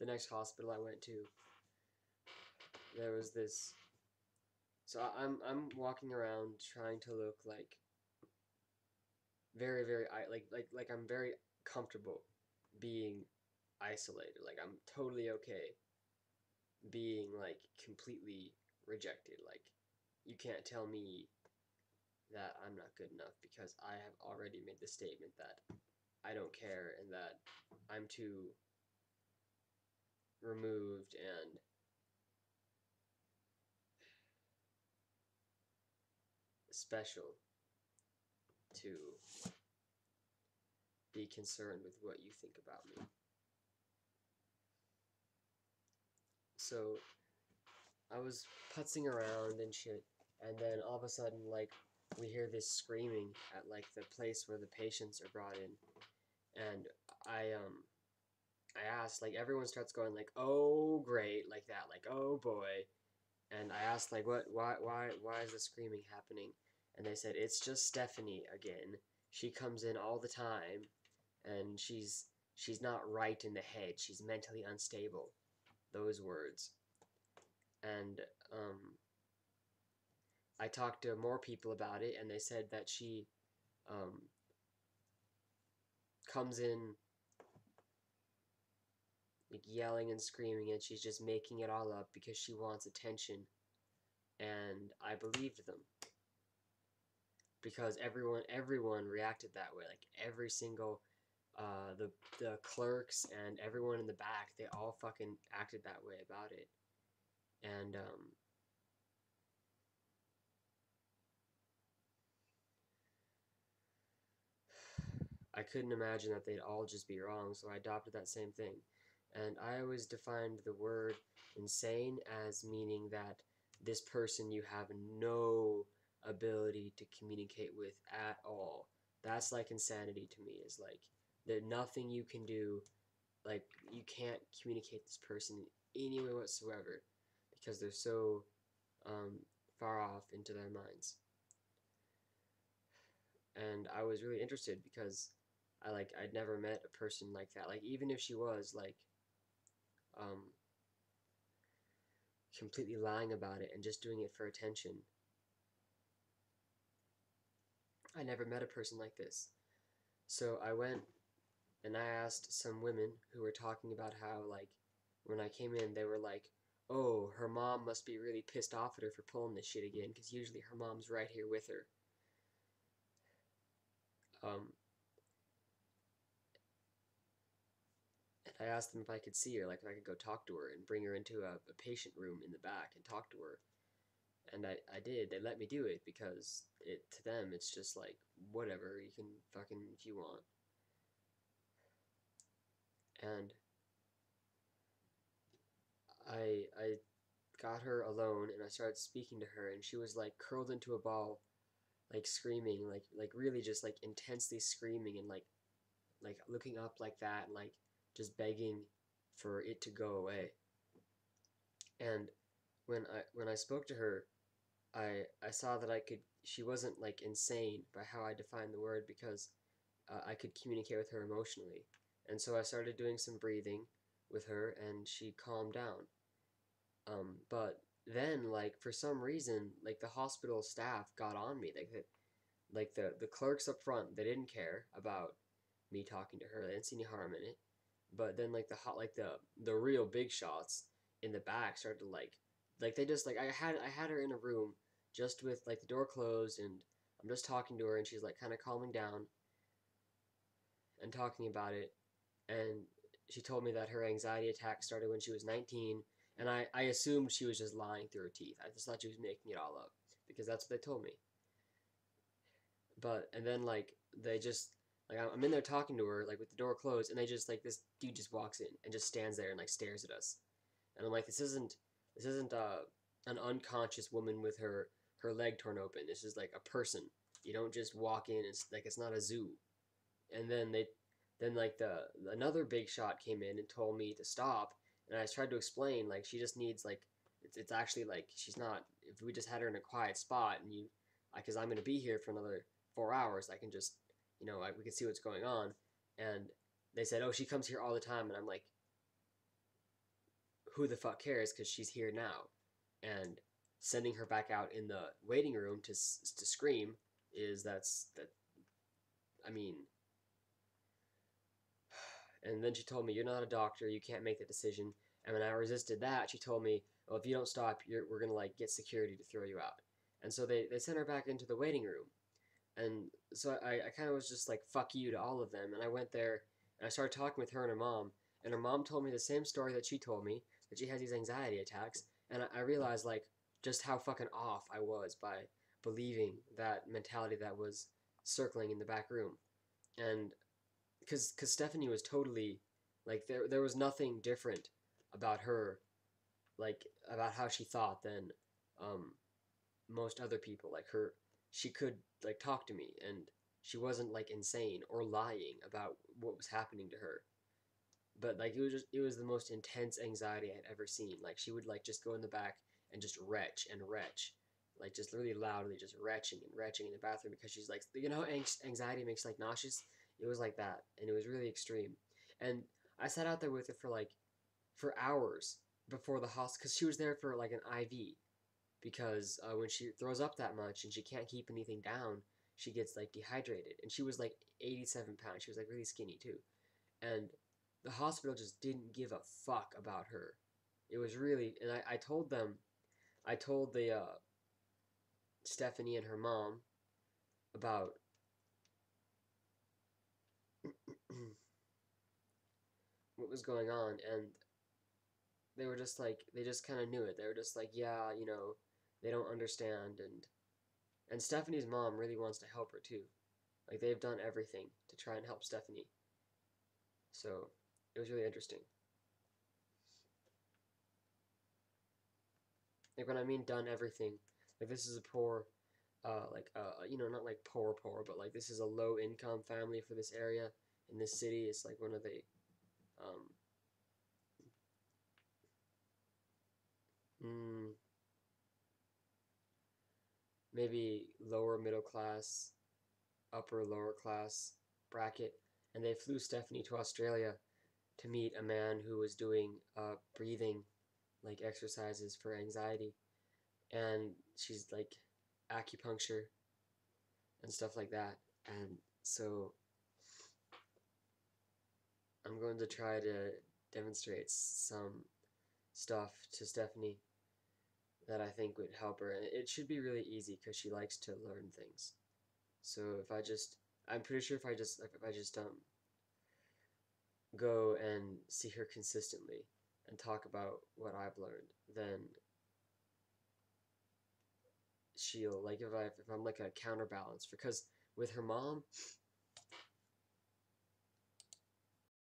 the next hospital I went to, there was this. So I'm walking around trying to look like very like I'm very comfortable being isolated. Like I'm totally okay being like completely rejected. Like you can't tell me that I'm not good enough because I have already made the statement that I don't care and that I'm too removed and special to be concerned with what you think about me. So I was putzing around and shit, and then all of a sudden, like, we hear this screaming at like the place where the patients are brought in, and I um I asked, like, everyone starts going like, oh great, like that, like, oh boy, and I asked like, why is the screaming happening? And they said it's just Stephanie again. She comes in all the time, and she's not right in the head. She's mentally unstable. Those words. And I talked to more people about it, and they said that she um, comes in like yelling and screaming, and she's just making it all up because she wants attention. And I believed them because everyone reacted that way. Like every single the clerks and everyone in the back, they all fucking acted that way about it. And I couldn't imagine that they'd all just be wrong, so I adopted that same thing. And I always defined the word insane as meaning that this person you have no ability to communicate with at all. That's like insanity to me, is like that nothing you can do, like you can't communicate this person in any way whatsoever because they're so um, far off into their minds. And I was really interested because I'd never met a person like that. Like even if she was like um, completely lying about it and just doing it for attention, I never met a person like this. So I went and I asked some women who were talking about how like when I came in they were like, "Oh, her mom must be really pissed off at her for pulling this shit again because usually her mom's right here with her." Um, and I asked them if I could see her, like if I could go talk to her and bring her into a patient room in the back and talk to her. And I did. They let me do it because to them it's just like whatever, you can fucking if you want. And I got her alone and I started speaking to her and she was like curled into a ball, like screaming, like really just like intensely screaming and like looking up like that and like just begging for it to go away. And when I spoke to her, I saw that I could she wasn't like insane by how I defined the word because I could communicate with her emotionally. And so I started doing some breathing with her and she calmed down. But then like for some reason like the hospital staff got on me like the clerks up front, they didn't care about me talking to her. They didn't see any harm in it. But then like the real big shots in the back started to like they just like I had her in a room just with like the door closed and I'm just talking to her and she's like kind of calming down and talking about it and she told me that her anxiety attack started when she was 19 and I assumed she was just lying through her teeth. I just thought she was making it all up because that's what they told me. But and then like they just like I'm in there talking to her like with the door closed and they just like this dude just walks in and just stands there and like stares at us. And I'm like this isn't an unconscious woman with her leg torn open. This is like a person. You don't just walk in. It's like it's not a zoo. And then like the another big shot came in and told me to stop. And I tried to explain like she just needs like it's actually like she's not. If we just had her in a quiet spot and you, because I'm gonna be here for another 4 hours, I can just we can see what's going on. And they said, oh, she comes here all the time, and I'm like, who the fuck cares because she's here now, and sending her back out in the waiting room to scream is that I mean. And then she told me, "You're not a doctor. You can't make the decision." And when I resisted that, she told me, "Well, if you don't stop, we're gonna like get security to throw you out." And so they sent her back into the waiting room. And so I kind of was just like, "Fuck you" to all of them. And I went there and I started talking with her and her mom. And her mom told me the same story that she told me, that she has these anxiety attacks. And I realized like just how fucking off I was by believing that mentality that was circling in the back room. And because Stephanie was totally like there was nothing different about her, like about how she thought than um most other people. Like her, she could like talk to me, and she wasn't like insane or lying about what was happening to her. But like it was the most intense anxiety I'd ever seen. Like she would like just go in the back and just retch and retch, like just really loudly, just retching and retching in the bathroom because she's like, you know, anxiety makes like nauseous. It was like that, and it was really extreme. And I sat out there with her for hours before the hospital because she was there for like an IV because when she throws up that much and she can't keep anything down, she gets like dehydrated. And she was like 87 pounds. She was like really skinny too. And the hospital just didn't give a fuck about her. It was really, and I told them, I told the Stephanie and her mom about what was going on, and they were just like, they just kind of knew it. They were just like, yeah, you know, they don't understand, and Stephanie's mom really wants to help her too. Like they've done everything to try and help Stephanie. So it was really interesting. Like when I mean done everything, like this is a poor, you know, not like poor, but like this is a low income family for this area in this city. It's like one of the, um, mm, maybe lower middle class, upper lower class bracket, and they flew Stephanie to Australia to meet a man who was doing breathing like exercises for anxiety, and she's like acupuncture and stuff like that. And so I'm going to try to demonstrate some stuff to Stephanie that I think would help her. And it should be really easy because she likes to learn things. So if I just, I'm pretty sure if I just go and see her consistently and talk about what I've learned, then she'll like if I'm like a counterbalance because with her mom,